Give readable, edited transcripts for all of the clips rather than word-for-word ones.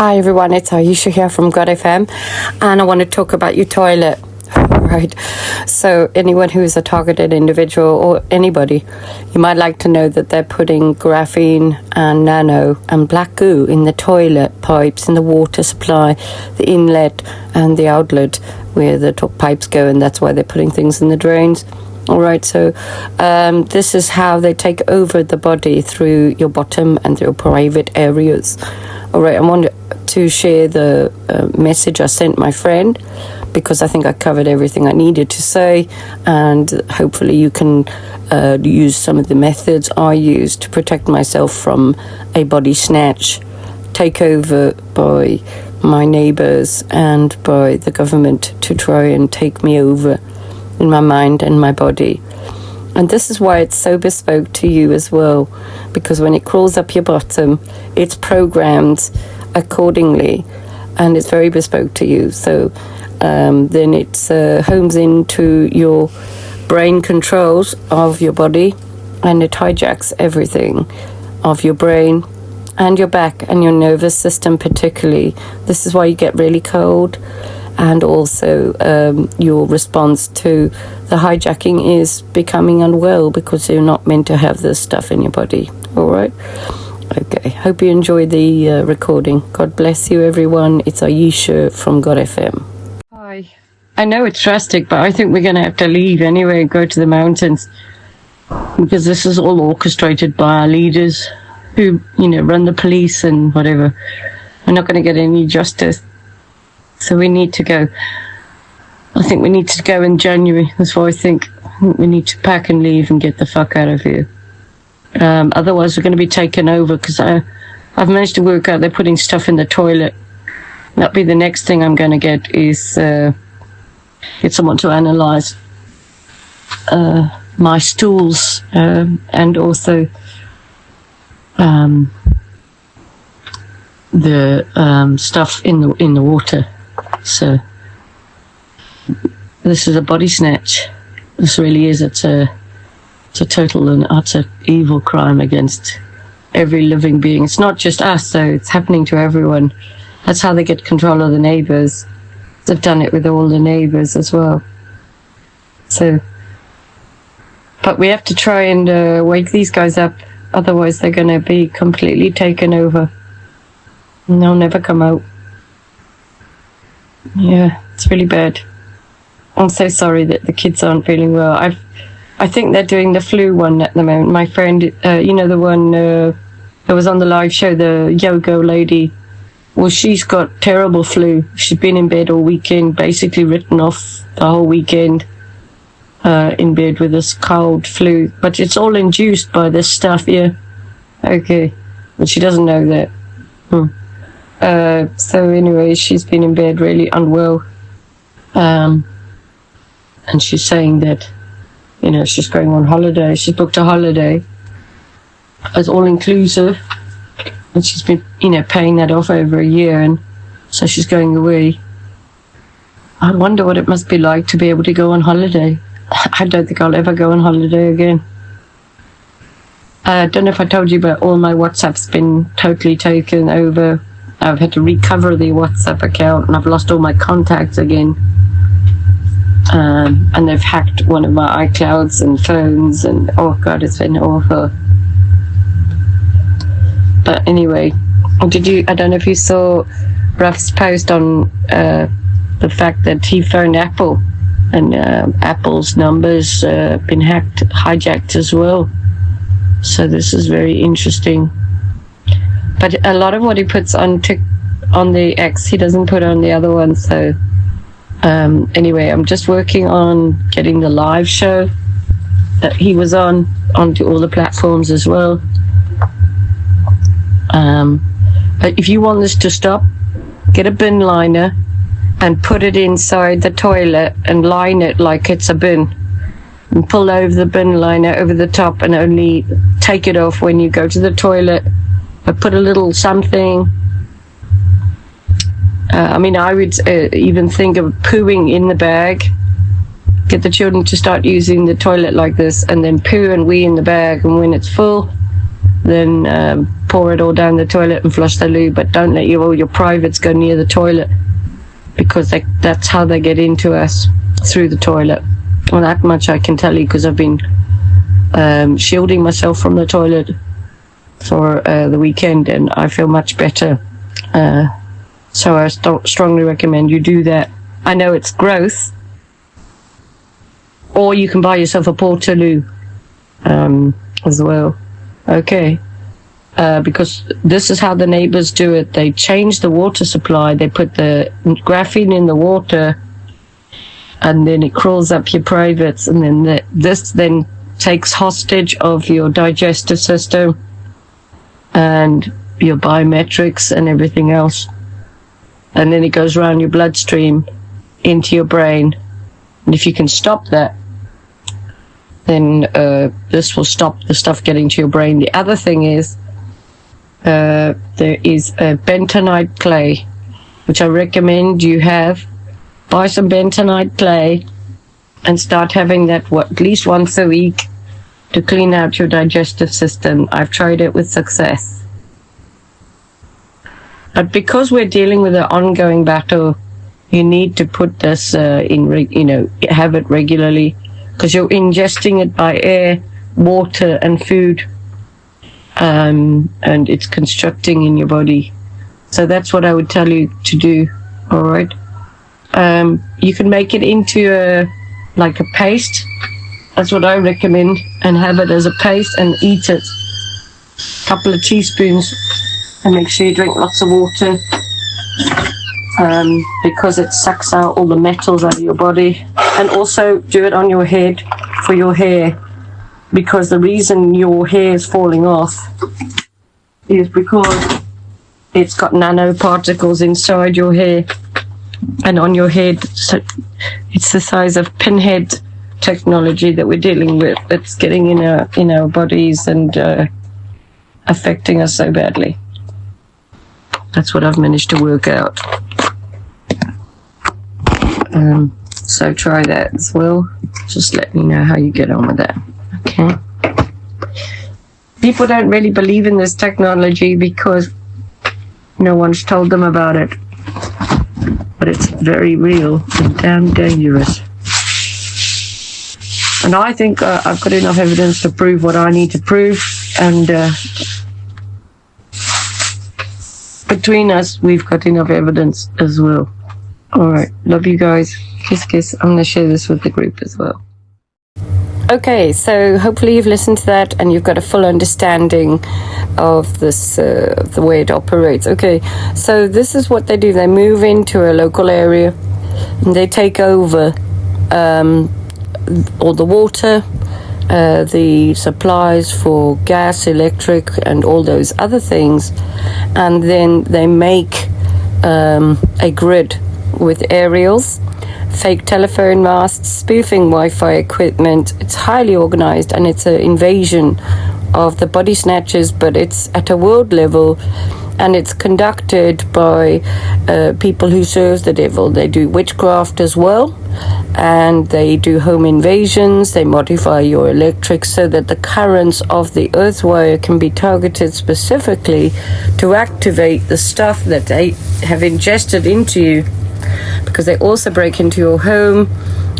Hi everyone, it's Ayesha here from God FM, and I want to talk about your toilet. Right, so anyone who is a targeted individual or anybody, you might like to know that they're putting graphene and nano and black goo in the toilet pipes, in the water supply, the inlet and the outlet where the top pipes go, and that's why they're putting things in the drains. All right, so this is how they take over the body through your bottom and your private areas. All right, I want to share the message I sent my friend, because I think I covered everything I needed to say, and hopefully you can use some of the methods I use to protect myself from a body snatch takeover by my neighbors and by the government to try and take me over in my mind and my body. And this is why it's so bespoke to you as well, because when it crawls up your bottom, it's programmed accordingly and it's very bespoke to you. So then it homes into your brain controls of your body, and it hijacks everything of your brain and your back and your nervous system particularly. This is why you get really cold, and also your response to the hijacking is becoming unwell, because you're not meant to have this stuff in your body. All right? Okay, hope you enjoy the recording. God bless you, everyone. It's Ayesha from God FM. Hi. I know it's drastic, but I think we're going to have to leave anyway and go to the mountains, because this is all orchestrated by our leaders who, run the police and whatever. We're not going to get any justice. So we need to go. I think we need to go in January. That's why I think we need to pack and leave and get the fuck out of here. Otherwise, we're going to be taken over, because I've managed to work out they're putting stuff in the toilet. That'll be the next thing I'm going to get, is get someone to analyze my stools and also the stuff in the water. So this is a body snatch. This really is. It's a total and utter evil crime against every living being. It's not just us, though. It's happening to everyone. That's how they get control of the neighbors. They've done it with all the neighbors as well. So, but we have to try and wake these guys up. Otherwise, they're going to be completely taken over, and they'll never come out. Yeah, it's really bad. I'm so sorry that the kids aren't feeling well. I think they're doing the flu one at the moment. My friend, the one that was on the live show, the yoga lady, well, she's got terrible flu. She's been in bed all weekend, basically written off the whole weekend in bed with this cold flu. But it's all induced by this stuff, yeah. Okay. But she doesn't know that. So anyway, she's been in bed really unwell. And she's saying that, she's going on holiday. She's booked a holiday as all-inclusive. And she's been, paying that off over a year, and so she's going away. I wonder what it must be like to be able to go on holiday. I don't think I'll ever go on holiday again. I don't know if I told you, but all my WhatsApp's been totally taken over. I've had to recover the WhatsApp account, and I've lost all my contacts again. And they've hacked one of my iClouds and phones, and oh God, it's been awful. But anyway, I don't know if you saw Ruff's post on the fact that he phoned Apple, and Apple's numbers been hijacked as well. So this is very interesting. But a lot of what he puts on the X, he doesn't put on the other one. So anyway, I'm just working on getting the live show that he was on onto all the platforms as well. But if you want this to stop, get a bin liner and put it inside the toilet and line it like it's a bin, and pull over the bin liner over the top, and only take it off when you go to the toilet. But put a little something. I would even think of pooing in the bag. Get the children to start using the toilet like this, and then poo and wee in the bag, and when it's full, then pour it all down the toilet and flush the loo, but don't let all your privates go near the toilet, because that's how they get into us, through the toilet. Well, that much I can tell you, because I've been shielding myself from the toilet for the weekend, and I feel much better. So I strongly recommend you do that. I know it's gross, or you can buy yourself a Portaloo as well. Okay. Because this is how the neighbors do it. They change the water supply. They put the graphene in the water, and then it crawls up your privates, and then this then takes hostage of your digestive system and your biometrics and everything else. And then it goes around your bloodstream into your brain. And if you can stop that, then this will stop the stuff getting to your brain. The other thing is, there is a bentonite clay, which I recommend you have. Buy some bentonite clay and start having that at least once a week to clean out your digestive system. I've tried it with success. But because we're dealing with an ongoing battle, you need to put this have it regularly, because you're ingesting it by air, water, and food. And it's constructing in your body. So that's what I would tell you to do. All right. You can make it into a paste. That's what I recommend, and have it as a paste and eat it. A couple of teaspoons, and make sure you drink lots of water, because it sucks out all the metals out of your body. And also do it on your head, for your hair. Because the reason your hair is falling off is because it's got nanoparticles inside your hair and on your head. So it's the size of pinhead technology that we're dealing with. It's getting in our bodies and affecting us so badly. That's what I've managed to work out. So try that as well. Just let me know how you get on with that. Okay. People don't really believe in this technology because no one's told them about it. But it's very real and damn dangerous. And I think I've got enough evidence to prove what I need to prove. And between us, we've got enough evidence as well. Alright, love you guys. Kiss, kiss. I'm going to share this with the group as well. Okay, so hopefully you've listened to that and you've got a full understanding of this, the way it operates. Okay, so this is what they do. They move into a local area and they take over all the water, the supplies for gas, electric, and all those other things. And then they make a grid with aerials, fake telephone masts, spoofing Wi-Fi equipment. It's highly organized, and it's an invasion of the body snatchers, but it's at a world level, and it's conducted by people who serve the devil. They do witchcraft as well, and they do home invasions. They modify your electrics so that the currents of the earth wire can be targeted specifically to activate the stuff that they have ingested into you. Because they also break into your home,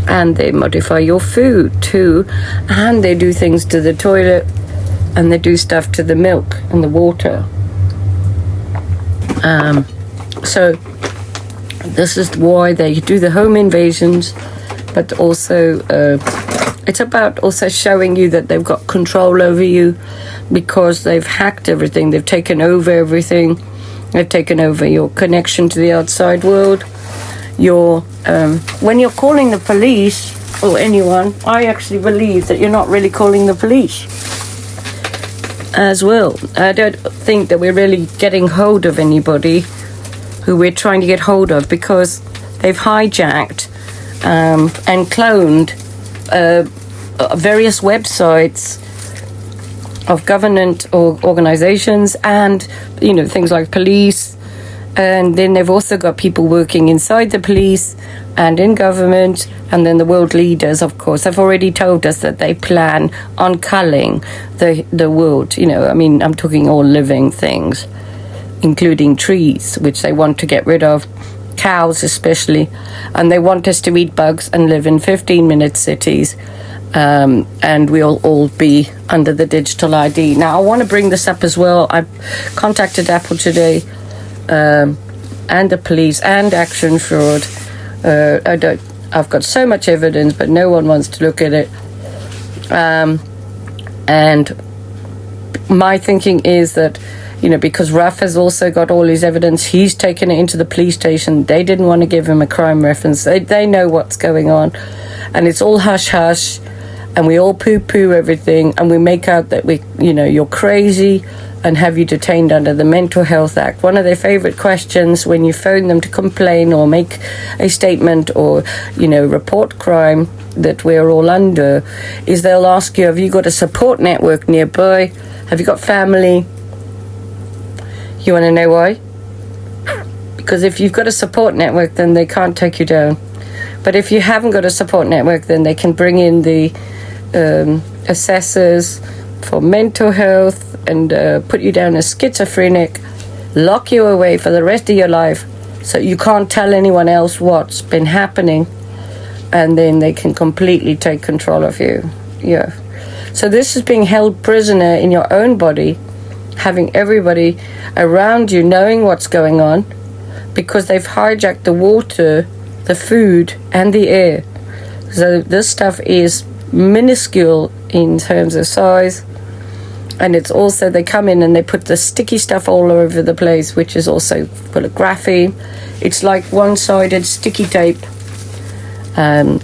and they modify your food too, and they do things to the toilet, and they do stuff to the milk and the water. So this is why they do the home invasions, but also it's about also showing you that they've got control over you, because they've hacked everything. They've taken over everything. They've taken over your connection to the outside world. When you're calling the police or anyone, I actually believe that you're not really calling the police as well. I don't think that we're really getting hold of anybody who we're trying to get hold of, because they've hijacked and cloned various websites of government or organizations, and things like police And then they've also got people working inside the police and in government, and then the world leaders, of course, have already told us that they plan on culling the world. You know, I mean, I'm talking all living things, including trees, which they want to get rid of, cows especially, and they want us to eat bugs and live in 15-minute cities, and we'll all be under the digital ID. Now, I want to bring this up as well. I contacted Apple today, and the police and Action Fraud. I've got so much evidence, but no one wants to look at it. And my thinking is that, you know, because Ruff has also got all his evidence, he's taken it into the police station. They didn't want to give him a crime reference. They know what's going on, and it's all hush hush, and we all poo-poo everything, and we make out that you're crazy and have you detained under the Mental Health Act. One of their favorite questions when you phone them to complain or make a statement or, report crime that we're all under is they'll ask you, have you got a support network nearby? Have you got family? You want to know why? Because if you've got a support network, then they can't take you down. But if you haven't got a support network, then they can bring in the assessors for mental health and put you down as schizophrenic, lock you away for the rest of your life so you can't tell anyone else what's been happening, and then they can completely take control of you. Yeah. So this is being held prisoner in your own body, having everybody around you knowing what's going on, because they've hijacked the water, the food, and the air. So this stuff is minuscule in terms of size. And it's also, they come in and they put the sticky stuff all over the place, which is also full of graphene. It's like one-sided sticky tape, and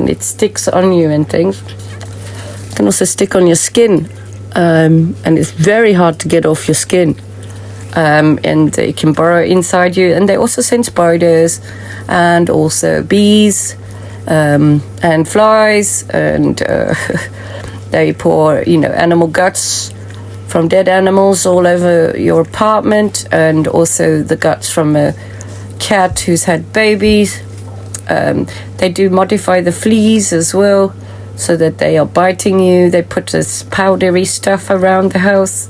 it sticks on you and things. It can also stick on your skin, and it's very hard to get off your skin. And it can burrow inside you. And they also send spiders and also bees and flies, and they pour, animal guts from dead animals all over your apartment, and also the guts from a cat who's had babies. They do modify the fleas as well, so that they are biting you. They put this powdery stuff around the house,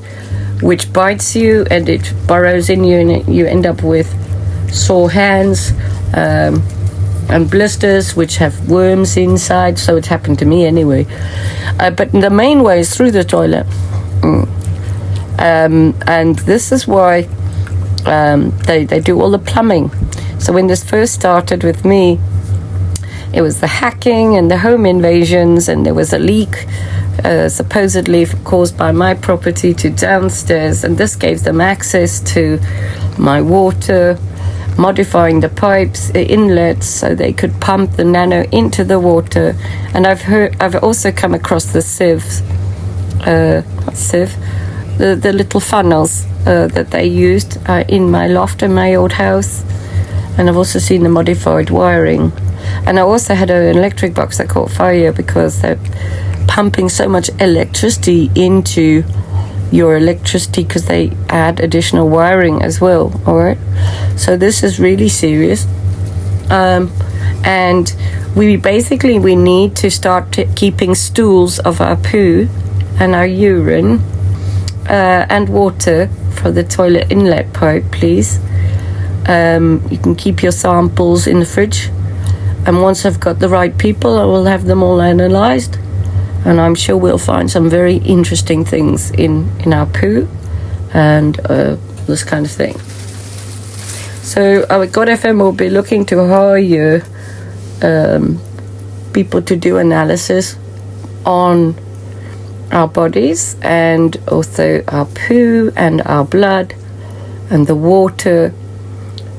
which bites you, and it burrows in you, and you end up with sore hands and blisters, which have worms inside. So it happened to me anyway. But the main way is through the toilet. And this is why they do all the plumbing. So when this first started with me, it was the hacking and the home invasions, and there was a leak supposedly caused by my property to downstairs, and this gave them access to my water, modifying the pipes, the inlets, so they could pump the NANO into the water. And I've also come across the sieves, the little funnels that they used in my loft in my old house. And I've also seen the modified wiring. And I also had an electric box that caught fire because they're pumping so much electricity into your electricity, because they add additional wiring as well. All right, so this is really serious, and we need to start keeping stools of our poo and our urine and water for the toilet inlet pipe, please. You can keep your samples in the fridge, and once I've got the right people, I will have them all analysed, and I'm sure we'll find some very interesting things in our poo and this kind of thing. So our God FM will be looking to hire people to do analysis on our bodies, and also our poo and our blood and the water,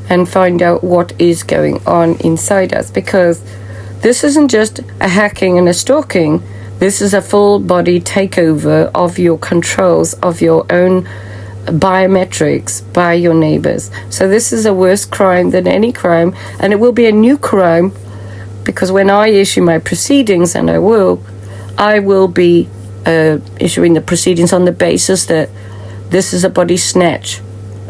and find out what is going on inside us, because this isn't just a hacking and a stalking. This is a full body takeover of your controls, of your own biometrics by your neighbors. So this is a worse crime than any crime, and it will be a new crime, because when I issue my proceedings, and I will be issuing the proceedings on the basis that this is a body snatch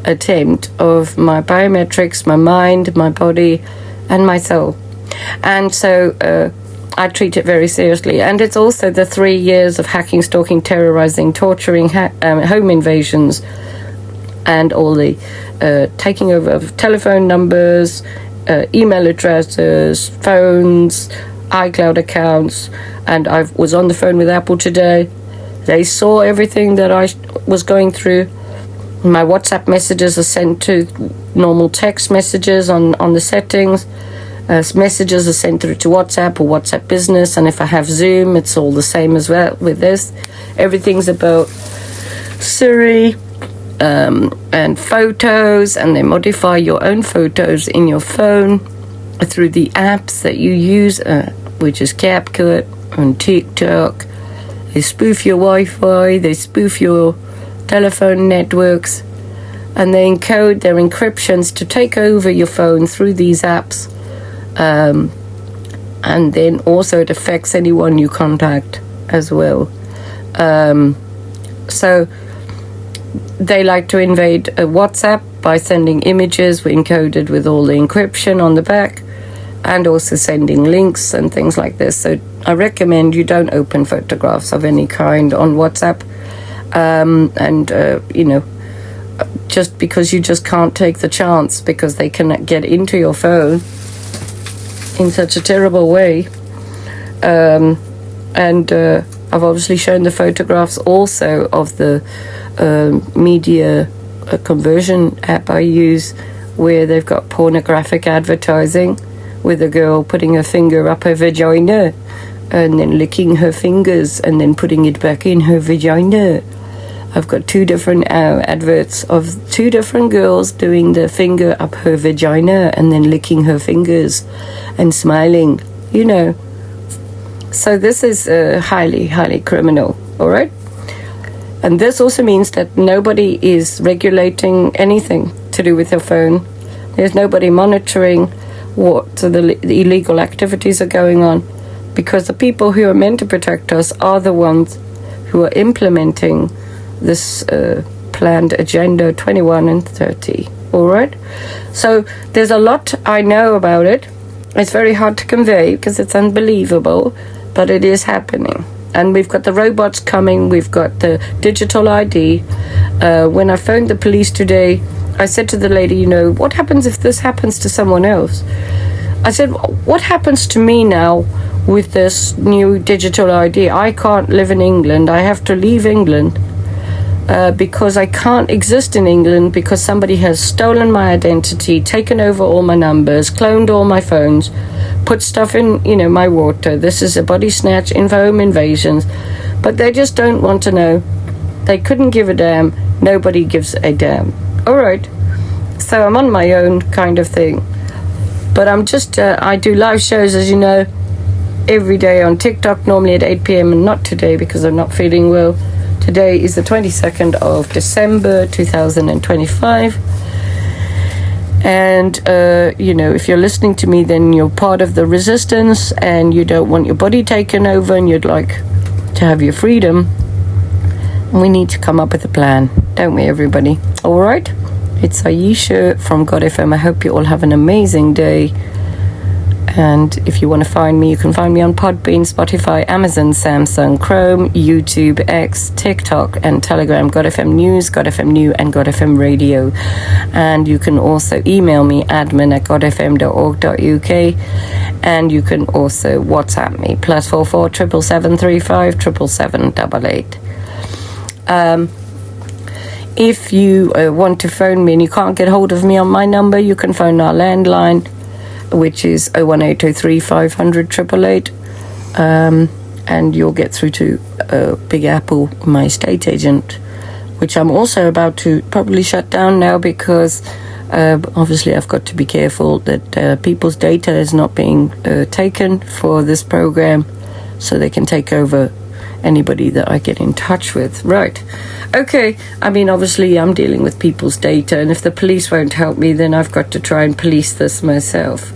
attempt of my biometrics, my mind, my body, and my soul. And so I treat it very seriously. And it's also the 3 years of hacking, stalking, terrorizing, torturing, home invasions, and all the taking over of telephone numbers, email addresses, phones, iCloud accounts. And I was on the phone with Apple today. They saw everything that I was going through. My WhatsApp messages are sent to normal text messages on the settings. Messages are sent through to WhatsApp or WhatsApp Business, and if I have Zoom, it's all the same as well with this. Everything's about Siri and photos, and they modify your own photos in your phone through the apps that you use, which is CapCut and TikTok. They spoof your Wi-Fi, they spoof your telephone networks, and they encode their encryptions to take over your phone through these apps. And then also it affects anyone you contact as well. So they like to invade WhatsApp by sending images encoded with all the encryption on the back, and also sending links and things like this. So I recommend you don't open photographs of any kind on WhatsApp. Just because you just can't take the chance, because they can get into your phone in such a terrible way. I've obviously shown the photographs also of the media conversion app I use, where they've got pornographic advertising with a girl putting her finger up her vagina and then licking her fingers and then putting it back in her vagina. I've got 2 different adverts of 2 different girls doing the finger up her vagina and then licking her fingers and smiling, So this is highly, highly criminal, all right? And this also means that nobody is regulating anything to do with your phone. There's nobody monitoring what the illegal activities are going on, because the people who are meant to protect us are the ones who are implementing this planned Agenda 21 and 30, all right? So there's a lot I know about it. It's very hard to convey because it's unbelievable, but it is happening. And we've got the robots coming, we've got the digital ID. When I phoned the police today, I said to the lady, what happens if this happens to someone else? I said, what happens to me now with this new digital ID? I can't live in England. I have to leave England because I can't exist in England because somebody has stolen my identity, taken over all my numbers, cloned all my phones, put stuff in, my water. This is a body snatch, home invasions. But they just don't want to know. They couldn't give a damn. Nobody gives a damn. All right. So I'm on my own kind of thing. But I'm just, I do live shows, as you know, every day on TikTok, normally at 8 p.m. and not today because I'm not feeling well. Today is the 22nd of December 2025. And, if you're listening to me, then you're part of the resistance and you don't want your body taken over and you'd like to have your freedom. We need to come up with a plan, don't we, everybody? All right? It's Ayesha from God FM. I hope you all have an amazing day. And if you want to find me, you can find me on Podbean, Spotify, Amazon, Samsung, Chrome, YouTube, X, TikTok, and Telegram. God FM News, God FM New, and God FM Radio. And you can also email me, admin@godfm.org.uk. And you can also WhatsApp me, +44 777 35 777 88. If you want to phone me and you can't get hold of me on my number, you can phone our landline, which is 01803 500 888, and you'll get through to Big Apple, my estate agent, which I'm also about to probably shut down now because obviously I've got to be careful that people's data is not being taken for this program, so they can take over anybody that I get in touch with. Right. Okay. I mean, obviously I'm dealing with people's data, and if the police won't help me, then I've got to try and police this myself.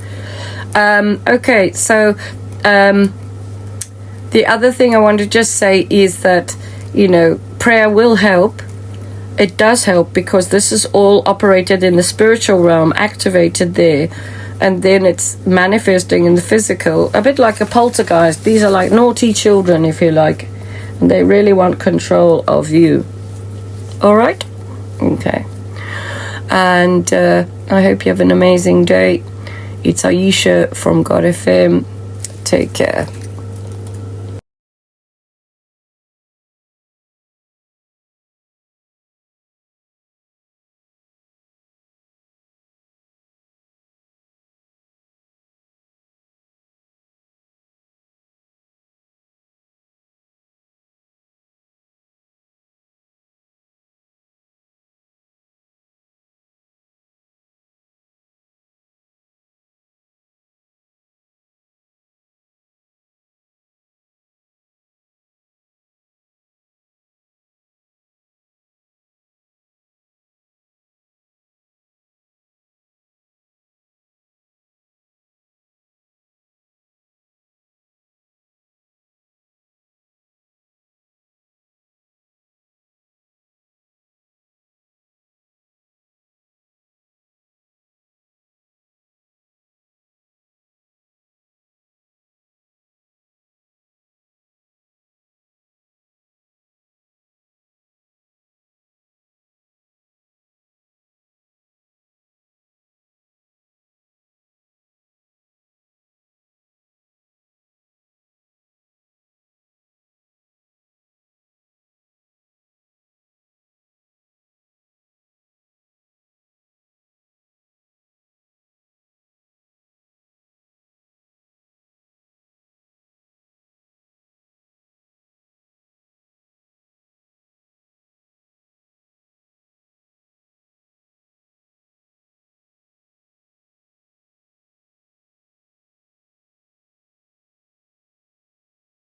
Okay. So the other thing I want to just say is that, prayer will help. it does help, because this is all operated in the spiritual realm, activated there, and then it's manifesting in the physical, a bit like a poltergeist. These are like naughty children, if you like, and they really want control of you. All right? Okay. And I hope you have an amazing day. It's Ayesha from God FM. Take care.